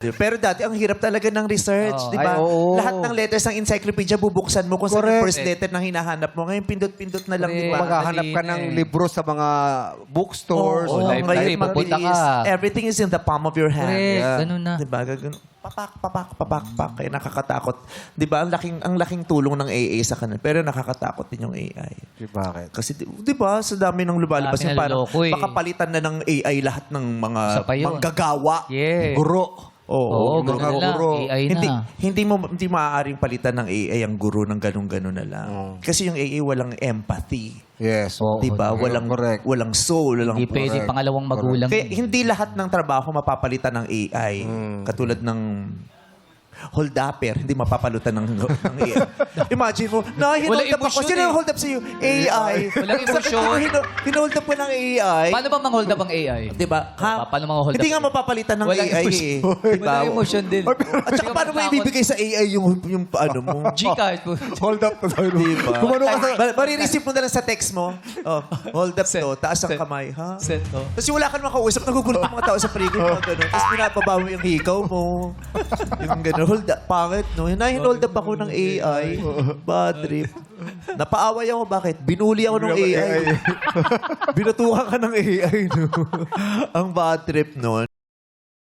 Pero dati, ang hirap talaga ng research, di ba? Ay, oo. Lahat ng letters ng encyclopedia, bubuksan mo kung saan yung Correct. first letter na hinahanap mo. Ngayon, pindot-pindot na lang, di ba? Maghahanap ka ng libro sa mga bookstores. Oo, library, ngayon, pupunta mabilis. ka. Everything is in the palm of your hand. Correct, Yeah. ganun na. Di ba? Papak. Kaya nakakatakot. Di ba? Ang laking tulong ng AA sa kanila. Pero nakakatakot din yung AI. Bakit? Kasi, di ba, sa dami ng lumalabas, Dami yung parang naloloko eh. baka palitan na ng AI lahat ng mga Isa pa yun. manggagawa. Yeah. Guro. Oo, Oo, ganun na. guro. AI na. Hindi maaaring palitan ng AI ang guro ng ganun-ganun na lang. Kasi yung AI walang empathy. Yes. Oo. 'Di ba? Correct. Walang soul, walang Hindi pwede pangalawang magulang. Kaya hindi lahat ng trabaho mapapalitan ng AI. Katulad ng hold-upper, hindi mapapalutan ng AI. Imagine mo, hinold Walang up ako. emosyon Sino eh. ang hold up sa'yo? AI. Walang emosyon. Hinold up ko ng AI. Paano ba mang-hold up ang AI? Di ba? Paano mga hold up? Hindi nga mapapalitan ng Walang AI emosyon. eh. Di ba? Walang emotion din. At saka paano mo ibibigay sa AI yung ano mo? G-card po. Hold up na tayo. Di ba? Kumano ka sa... Marireceive mo na lang sa text mo. Oh, hold up to. Taas ang kamay. Ha? Set, oh. Tapos wala ka makausap, nagugulat ang mga tao sa pre-game mo. Ganun. Tapos pinapaba mo yung hikaw mo. Yung gano'n. Hold up. Pangit, no? Hinold up ako ng AI. Bad trip. Napaaway ako. Bakit? Binuli ako ng AI. Binutukan ka ng AI, no? Ang bad trip nun.